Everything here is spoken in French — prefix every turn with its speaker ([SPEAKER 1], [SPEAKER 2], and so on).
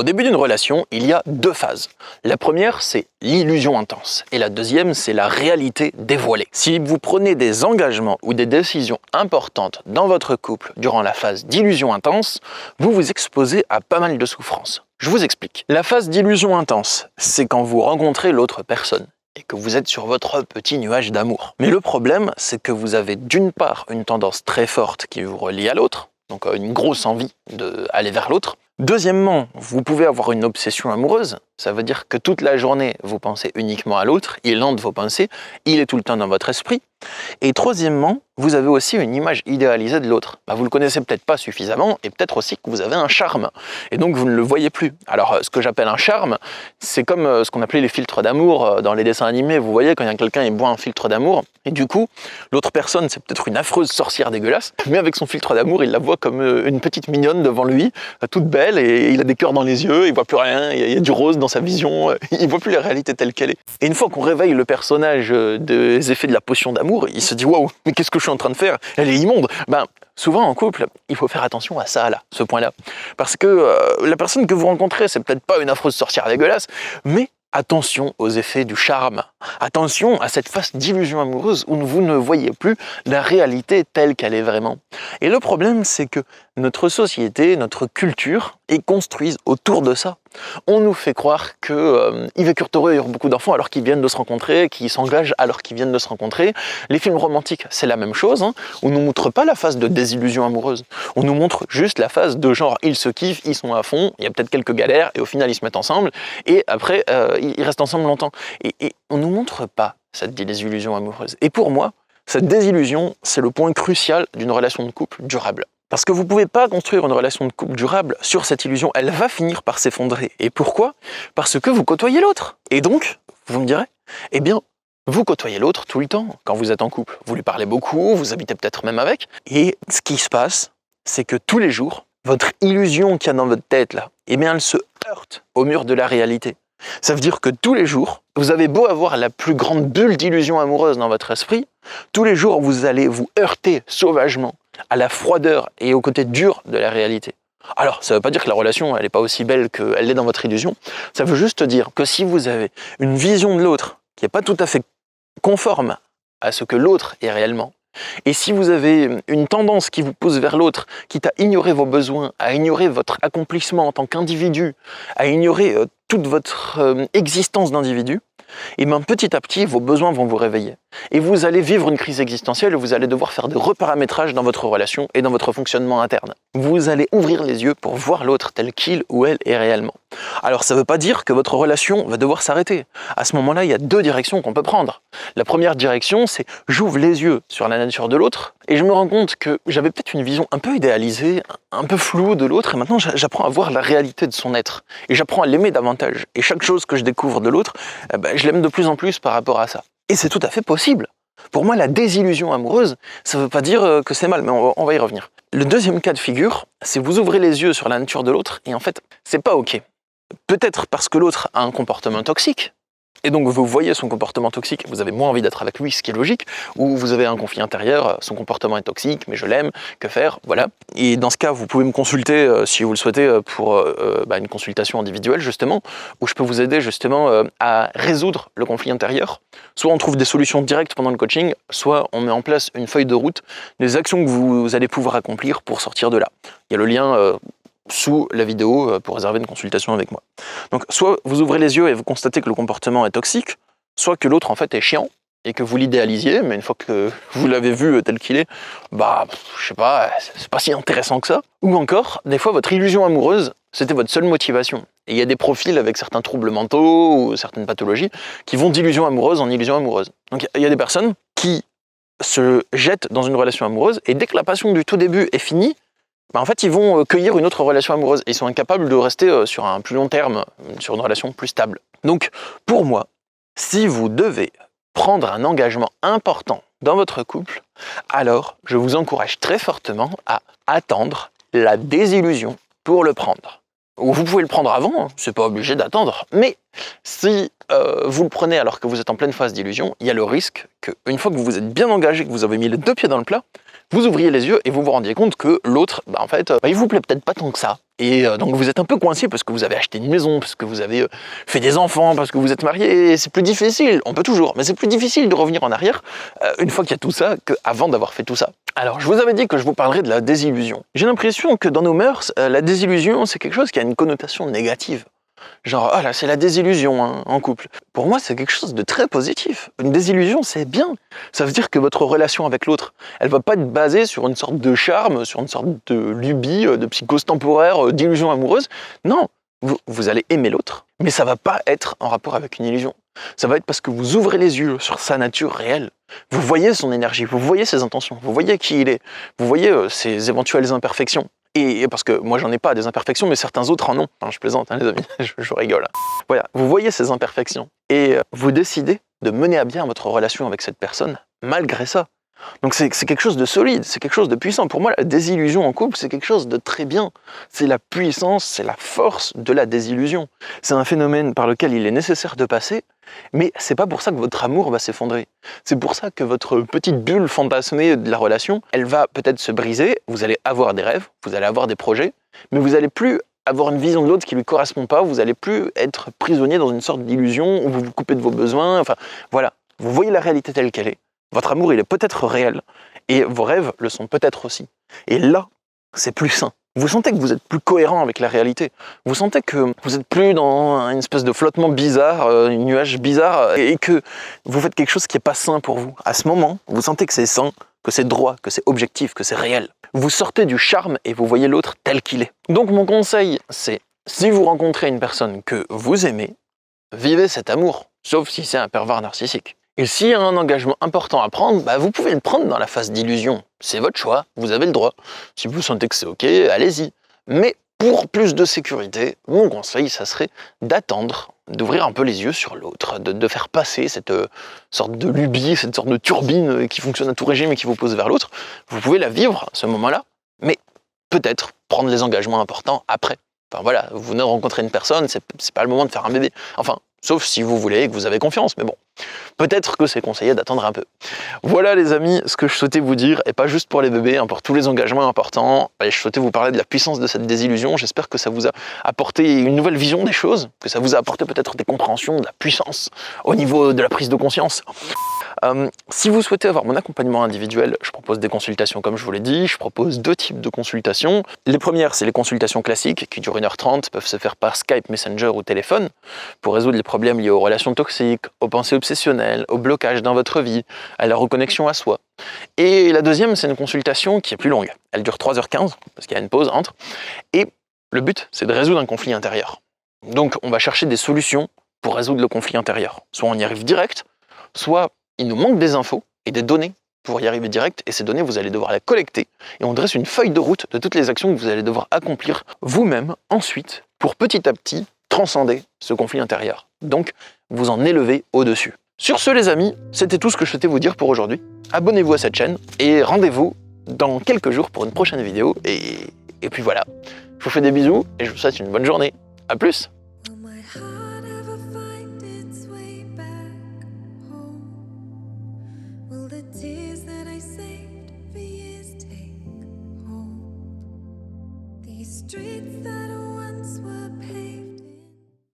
[SPEAKER 1] Au début d'une relation, il y a deux phases. La première, c'est l'illusion intense. Et la deuxième, c'est la réalité dévoilée. Si vous prenez des engagements ou des décisions importantes dans votre couple durant la phase d'illusion intense, vous vous exposez à pas mal de souffrances. Je vous explique. La phase d'illusion intense, c'est quand vous rencontrez l'autre personne et que vous êtes sur votre petit nuage d'amour. Mais le problème, c'est que vous avez d'une part une tendance très forte qui vous relie à l'autre, donc une grosse envie d'aller vers l'autre. Deuxièmement, vous pouvez avoir une obsession amoureuse, ça veut dire que toute la journée, vous pensez uniquement à l'autre, il hante vos pensées, il est tout le temps dans votre esprit. Et troisièmement, vous avez aussi une image idéalisée de l'autre. Vous le connaissez peut-être pas suffisamment, et peut-être aussi que vous avez un charme, et donc vous ne le voyez plus. Alors, ce que j'appelle un charme, c'est comme ce qu'on appelait les filtres d'amour dans les dessins animés. Vous voyez, quand il y a quelqu'un qui boit un filtre d'amour, et du coup, l'autre personne, c'est peut-être une affreuse sorcière dégueulasse, mais avec son filtre d'amour, il la voit comme une petite mignonne devant lui, toute belle, et il a des cœurs dans les yeux, il voit plus rien, il y a du rose dans sa vision, il voit plus la réalité telle qu'elle est. Et une fois qu'on réveille le personnage des effets de la potion d'amour, il se dit « Waouh, mais qu'est-ce que je suis en train de faire? Elle est immonde !» Souvent en couple, il faut faire attention à ça, là, ce point-là. Parce que la personne que vous rencontrez, c'est peut-être pas une affreuse sorcière dégueulasse, mais attention aux effets du charme. Attention à cette phase d'illusion amoureuse où vous ne voyez plus la réalité telle qu'elle est vraiment. Et le problème, c'est que notre société, notre culture est construite autour de ça. On nous fait croire qu'ils vécurent heureux et eurent beaucoup d'enfants alors qu'ils viennent de se rencontrer, qu'ils s'engagent alors qu'ils viennent de se rencontrer. Les films romantiques, c'est la même chose. On ne nous montre pas la phase de désillusion amoureuse. On nous montre juste la phase de genre, ils se kiffent, ils sont à fond, il y a peut-être quelques galères, et au final, ils se mettent ensemble, et après, ils restent ensemble longtemps. Et on ne nous montre pas cette désillusion amoureuse. Et pour moi, cette désillusion, c'est le point crucial d'une relation de couple durable. Parce que vous ne pouvez pas construire une relation de couple durable sur cette illusion, elle va finir par s'effondrer. Et pourquoi? Parce que vous côtoyez l'autre. Et donc, vous me direz, eh bien, vous côtoyez l'autre tout le temps quand vous êtes en couple. Vous lui parlez beaucoup, vous habitez peut-être même avec. Et ce qui se passe, c'est que tous les jours, votre illusion qu'il y a dans votre tête là, eh bien, elle se heurte au mur de la réalité. Ça veut dire que tous les jours, vous avez beau avoir la plus grande bulle d'illusion amoureuse dans votre esprit, tous les jours, vous allez vous heurter sauvagement à la froideur et au côté dur de la réalité. Alors, ça ne veut pas dire que la relation, elle n'est pas aussi belle qu'elle l'est dans votre illusion. Ça veut juste dire que si vous avez une vision de l'autre qui n'est pas tout à fait conforme à ce que l'autre est réellement, et si vous avez une tendance qui vous pousse vers l'autre, quitte à ignorer vos besoins, à ignorer votre accomplissement en tant qu'individu, à ignorer toute votre existence d'individu, et bien petit à petit, vos besoins vont vous réveiller. Et vous allez vivre une crise existentielle et vous allez devoir faire des reparamétrages dans votre relation et dans votre fonctionnement interne. Vous allez ouvrir les yeux pour voir l'autre tel qu'il ou elle est réellement. Alors ça ne veut pas dire que votre relation va devoir s'arrêter. À ce moment-là, il y a deux directions qu'on peut prendre. La première direction, c'est j'ouvre les yeux sur la nature de l'autre et je me rends compte que j'avais peut-être une vision un peu idéalisée, un peu floue de l'autre et maintenant j'apprends à voir la réalité de son être. Et j'apprends à l'aimer davantage. Et chaque chose que je découvre de l'autre, je l'aime de plus en plus par rapport à ça. Et c'est tout à fait possible. Pour moi, la désillusion amoureuse, ça ne veut pas dire que c'est mal, mais on va y revenir. Le deuxième cas de figure, c'est vous ouvrez les yeux sur la nature de l'autre et en fait, c'est pas ok. Peut-être parce que l'autre a un comportement toxique, et donc vous voyez son comportement toxique, vous avez moins envie d'être avec lui, ce qui est logique, ou vous avez un conflit intérieur, son comportement est toxique, mais je l'aime, que faire, voilà. Et dans ce cas, vous pouvez me consulter, si vous le souhaitez, pour une consultation individuelle, justement, où je peux vous aider, justement, à résoudre le conflit intérieur. Soit on trouve des solutions directes pendant le coaching, soit on met en place une feuille de route, des actions que vous allez pouvoir accomplir pour sortir de là. Il y a le lien sous la vidéo pour réserver une consultation avec moi. Donc soit vous ouvrez les yeux et vous constatez que le comportement est toxique, soit que l'autre en fait est chiant et que vous l'idéalisiez, mais une fois que vous l'avez vu tel qu'il est, je sais pas, c'est pas si intéressant que ça. Ou encore, des fois votre illusion amoureuse, c'était votre seule motivation. Et il y a des profils avec certains troubles mentaux ou certaines pathologies qui vont d'illusion amoureuse en illusion amoureuse. Donc il y a des personnes qui se jettent dans une relation amoureuse et dès que la passion du tout début est finie, en fait, ils vont cueillir une autre relation amoureuse et ils sont incapables de rester sur un plus long terme, sur une relation plus stable. Donc, pour moi, si vous devez prendre un engagement important dans votre couple, alors je vous encourage très fortement à attendre la désillusion pour le prendre. Ou vous pouvez le prendre avant, c'est pas obligé d'attendre, mais si vous le prenez alors que vous êtes en pleine phase d'illusion, il y a le risque qu'une fois que vous vous êtes bien engagé, que vous avez mis les deux pieds dans le plat, vous ouvriez les yeux et vous vous rendiez compte que l'autre, en fait, il vous plaît peut-être pas tant que ça. Et donc vous êtes un peu coincé parce que vous avez acheté une maison, parce que vous avez fait des enfants, parce que vous êtes marié, et c'est plus difficile, on peut toujours, mais c'est plus difficile de revenir en arrière une fois qu'il y a tout ça qu'avant d'avoir fait tout ça. Alors je vous avais dit que je vous parlerais de la désillusion. J'ai l'impression que dans nos mœurs, la désillusion c'est quelque chose qui a une connotation négative. Genre, ah là, c'est la désillusion hein, en couple. Pour moi, c'est quelque chose de très positif. Une désillusion, c'est bien. Ça veut dire que votre relation avec l'autre, elle va pas être basée sur une sorte de charme, sur une sorte de lubie, de psychose temporaire, d'illusion amoureuse. Non, vous allez aimer l'autre, mais ça va pas être en rapport avec une illusion. Ça va être parce que vous ouvrez les yeux sur sa nature réelle. Vous voyez son énergie, vous voyez ses intentions, vous voyez qui il est, vous voyez ses éventuelles imperfections. Et parce que moi j'en ai pas des imperfections, mais certains autres en ont. Enfin, je plaisante, hein, les amis, je rigole. Voilà, vous voyez ces imperfections et vous décidez de mener à bien votre relation avec cette personne malgré ça. Donc c'est quelque chose de solide, c'est quelque chose de puissant. Pour moi, la désillusion en couple, c'est quelque chose de très bien. C'est la puissance, c'est la force de la désillusion. C'est un phénomène par lequel il est nécessaire de passer, mais c'est pas pour ça que votre amour va s'effondrer. C'est pour ça que votre petite bulle fantasmée de la relation, elle va peut-être se briser, vous allez avoir des rêves, vous allez avoir des projets, mais vous allez plus avoir une vision de l'autre qui lui correspond pas, vous allez plus être prisonnier dans une sorte d'illusion où vous vous coupez de vos besoins, enfin voilà. Vous voyez la réalité telle qu'elle est. Votre amour, il est peut-être réel, et vos rêves le sont peut-être aussi. Et là, c'est plus sain. Vous sentez que vous êtes plus cohérent avec la réalité. Vous sentez que vous êtes plus dans une espèce de flottement bizarre, un nuage bizarre, et que vous faites quelque chose qui n'est pas sain pour vous. À ce moment, vous sentez que c'est sain, que c'est droit, que c'est objectif, que c'est réel. Vous sortez du charme et vous voyez l'autre tel qu'il est. Donc mon conseil, c'est, si vous rencontrez une personne que vous aimez, vivez cet amour, sauf si c'est un pervers narcissique. Et s'il y a un engagement important à prendre, vous pouvez le prendre dans la phase d'illusion. C'est votre choix, vous avez le droit. Si vous sentez que c'est ok, allez-y. Mais pour plus de sécurité, mon conseil, ça serait d'attendre, d'ouvrir un peu les yeux sur l'autre, de faire passer cette sorte de lubie, cette sorte de turbine qui fonctionne à tout régime et qui vous pose vers l'autre. Vous pouvez la vivre, ce moment-là, mais peut-être prendre les engagements importants après. Enfin voilà, vous venez de rencontrer une personne, c'est pas le moment de faire un bébé. Enfin, sauf si vous voulez et que vous avez confiance, mais bon. Peut-être que c'est conseillé d'attendre un peu. Voilà les amis, ce que je souhaitais vous dire, et pas juste pour les bébés, hein, pour tous les engagements importants. Et je souhaitais vous parler de la puissance de cette désillusion. J'espère que ça vous a apporté une nouvelle vision des choses, que ça vous a apporté peut-être des compréhensions, de la puissance au niveau de la prise de conscience. Si vous souhaitez avoir mon accompagnement individuel, je propose des consultations comme je vous l'ai dit. Je propose 2 types de consultations. Les premières, c'est les consultations classiques qui durent 1h30, peuvent se faire par Skype, Messenger ou téléphone pour résoudre les problèmes liés aux relations toxiques, aux pensées obsessionnelles, aux blocages dans votre vie, à la reconnexion à soi. Et la deuxième, c'est une consultation qui est plus longue. Elle dure 3h15 parce qu'il y a une pause entre. Et le but, c'est de résoudre un conflit intérieur. Donc on va chercher des solutions pour résoudre le conflit intérieur. Soit on y arrive direct, soit il nous manque des infos et des données pour y arriver direct, et ces données, vous allez devoir les collecter, et on dresse une feuille de route de toutes les actions que vous allez devoir accomplir vous-même ensuite, pour petit à petit transcender ce conflit intérieur. Donc, vous en élevez au-dessus. Sur ce les amis, c'était tout ce que je souhaitais vous dire pour aujourd'hui. Abonnez-vous à cette chaîne, et rendez-vous dans quelques jours pour une prochaine vidéo, et puis voilà. Je vous fais des bisous, et je vous souhaite une bonne journée. À plus!
[SPEAKER 2] Will the tears that I saved for you